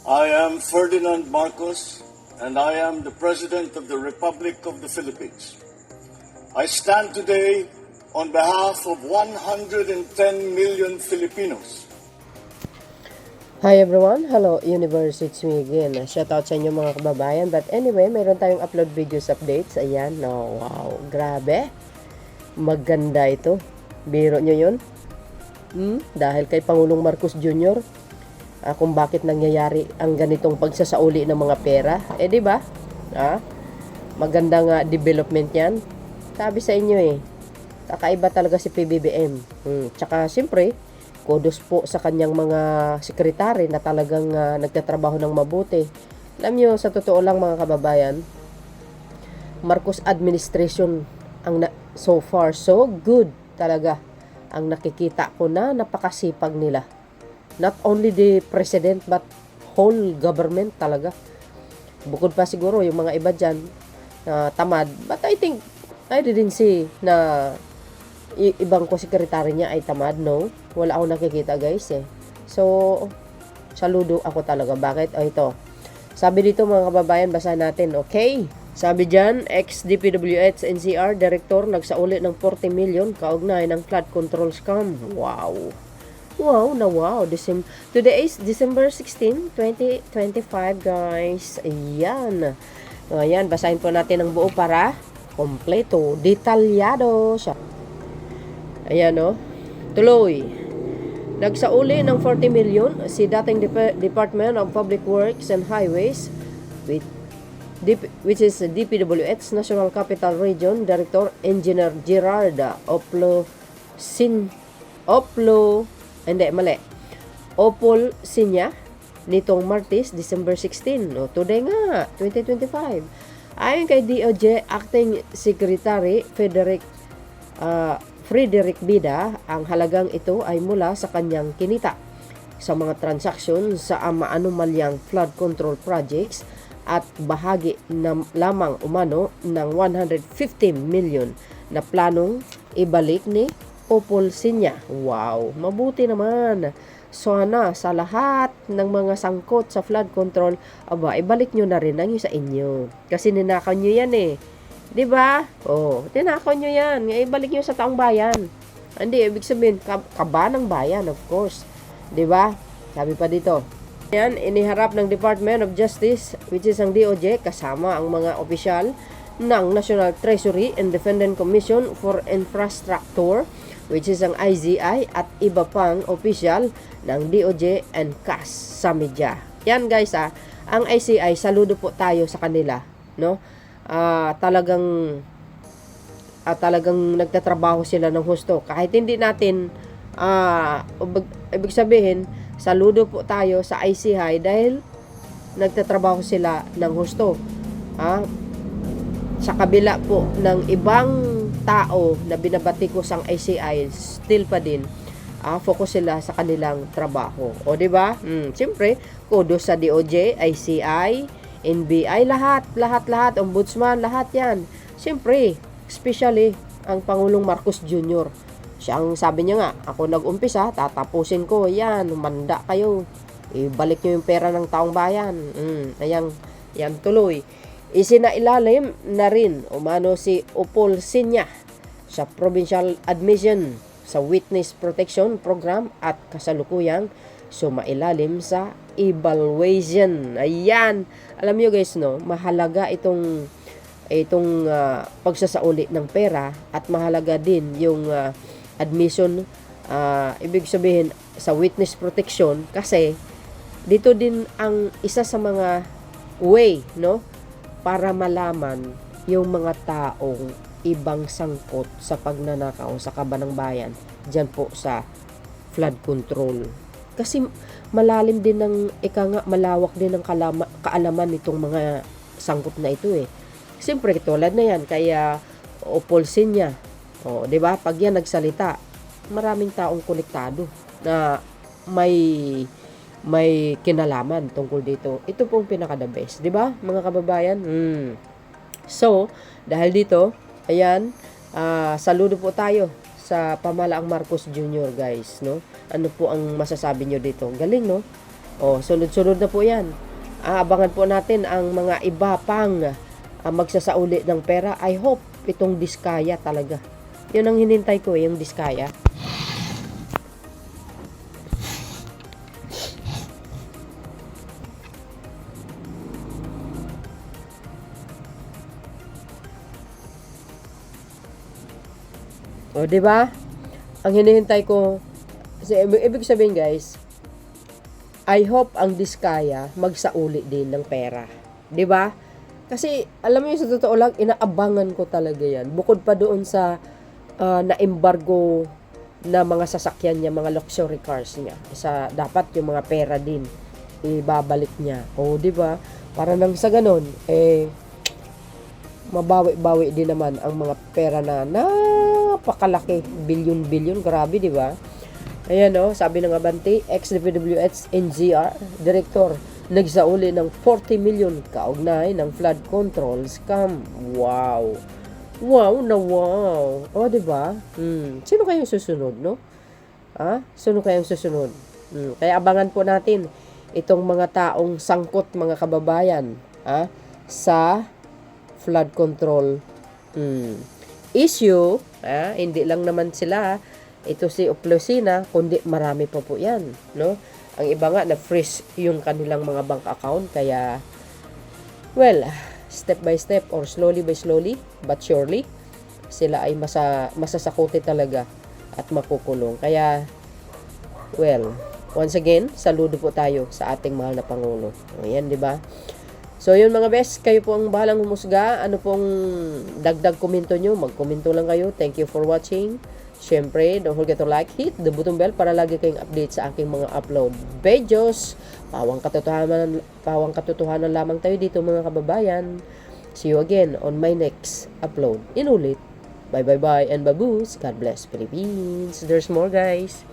I am Ferdinand Marcos, and I am the President of the Republic of the Philippines. I stand today on behalf of 110 million Filipinos. Hi everyone, hello universe, it's me again. Shoutout sa inyo mga kababayan. But anyway, mayroon tayong upload videos updates. Ayan, no, wow, grabe. Maganda ito. Biro nyo yun? Dahil kay Pangulong Marcos Jr., kung bakit nangyayari ang ganitong pagsasauli ng mga pera. Di ba? Magandang development yan. Sabi sa inyo kakaiba talaga si PBBM. Tsaka siyempre, kudos po sa kanyang mga sekretary na talagang nagtatrabaho ng mabuti. Alam nyo, sa totoo lang mga kababayan, Marcos administration so far so good talaga ang nakikita ko na napakasipag nila. Not only the president but whole government talaga. Bukod pa siguro yung mga iba dyan tamad. But I think I didn't see na ibang ko sekretary niya ay tamad, no? Wala akong nakikita guys So, saludo ako talaga. Bakit? Ito. Sabi dito mga kababayan, basahin natin, okay? Sabi dyan, ex-DPWH NCR Director nagsauli ng 40 million kaugnay ng flood control scam. Wow! Wow, Today is December 16, 2025, guys. Ayan. Ayan, basahin po natin ang buo para kompleto, detalyado siya. Ayan, tuloy. Nagsauli ng 40 million si dating Department of Public Works and Highways which is DPWH National Capital Region Director Engineer Gerard Opol Sinya nitong Martes, December 16. Today nga, 2025. Ayon kay DOJ Acting Secretary Frederick Bida, ang halagang ito ay mula sa kanyang kinita sa mga transaksyon sa maanumalyang flood control projects at bahagi lamang umano ng 150 million na planong ibalik ni Opol Sinya. Wow, mabuti naman. Sana sa lahat ng mga sangkot sa flood control, ibalik nyo na rin ang sa inyo. Kasi ninakaw nyo yan Di ba? Tinakaw nyo yan. Ibalik nyo sa taong bayan. Hindi, ibig sabihin, kaba ng bayan, of course. Di ba? Sabi pa dito. Yan, iniharap ng Department of Justice, which is ang DOJ, kasama ang mga opisyal ng National Treasury and Defendant Commission for Infrastructure, which is ang IZI, at iba pang opisyal ng DOJ and CAS sa media. Yan guys ang ICI, saludo po tayo sa kanila, no? Talagang nagtatrabaho sila ng husto. Kahit hindi natin ibig sabihin, saludo po tayo sa ICI dahil nagtatrabaho sila ng husto. Sa kabila po ng ibang tao na binabatikos ang ICI, still pa din focus sila sa kanilang trabaho. Di ba? Siyempre, kudos sa DOJ, ICI, NBI, lahat, ombudsman, lahat yan. Siyempre, especially ang Pangulong Marcos Jr. Siya ang sabi niya nga, ako nag-umpisa, tatapusin ko, yan, manda kayo. Ibalik nyo yung pera ng taong bayan. Yan tuloy. Isinailalim na rin umano si Opol Sinya sa Provincial Admission sa Witness Protection Program at kasalukuyang sumailalim sa evaluation. Ayan. Alam nyo guys, mahalaga itong pagsasauli ng pera at mahalaga din yung admission, ibig sabihin sa witness protection, kasi dito din ang isa sa mga way, para malaman yung mga taong ibang sangkot sa pagnanakaw sa kaban ng bayan dyan po sa flood control. Kasi malalim din malawak din ng kaalaman nitong mga sangkot na ito Siyempre, tulad na yan, kaya Opol Sinya. Di ba? Pag yan nagsalita, maraming taong konektado na may kinalaman tungkol dito. Ito pong pinaka-the best. Di ba, mga kababayan? So, dahil dito, ayan, saludo po tayo sa pamahalaang Marcos Jr. guys, Ano po ang masasabi nyo dito? Galing, O, sunod-sunod na po yan. Aabangan po natin ang mga iba pang magsasauli ng pera. I hope itong Diskaya talaga. Yun ang hinintay ko, yung Diskaya. O, di ba? Ang hinihintay ko, ibig sabihin guys, I hope ang Diskaya magsauli din ng pera. 'Di ba? Kasi alam mo yung sa totoo lang, inaabangan ko talaga 'yan. Bukod pa doon sa na-embargo na mga sasakyan niya, mga luxury cars niya. Dapat yung mga pera din ibabalik niya. O 'di ba? Para nang sa ganun mabawi-bawi din naman ang mga pera na napakalaki, bilyon-bilyon, grabe 'di ba? Ayan sabi ng Abante, ex-DPWH NZR Director, nagsauli ng 40 million kaugnay ng flood control scam. Wow! Wow na wow! O, diba? Sino kayong susunod, no? Sino kayong susunod? Kaya abangan po natin itong mga taong sangkot, mga kababayan, sa flood control issue. Hindi lang naman sila ito si Oplosina, kundi marami pa po yan, no? Ang iba nga na-freeze yung kanilang mga bank account, kaya well, step by step or slowly by slowly but surely sila ay masasakuti talaga at makukulong. Kaya well, once again, saludo po tayo sa ating mahal na Pangulo. Ayan, di ba? So yun mga best, kayo po ang bahalang humusga. Ano pong dagdag komento nyo, magkomento lang kayo. Thank you for watching. Siyempre, don't forget to like, hit the button bell para lagi kayong update sa aking mga upload videos. Pawang katotohanan lamang tayo dito mga kababayan. See you again on my next upload. Inulit. Bye bye bye and baboos. God bless Philippines. There's more guys.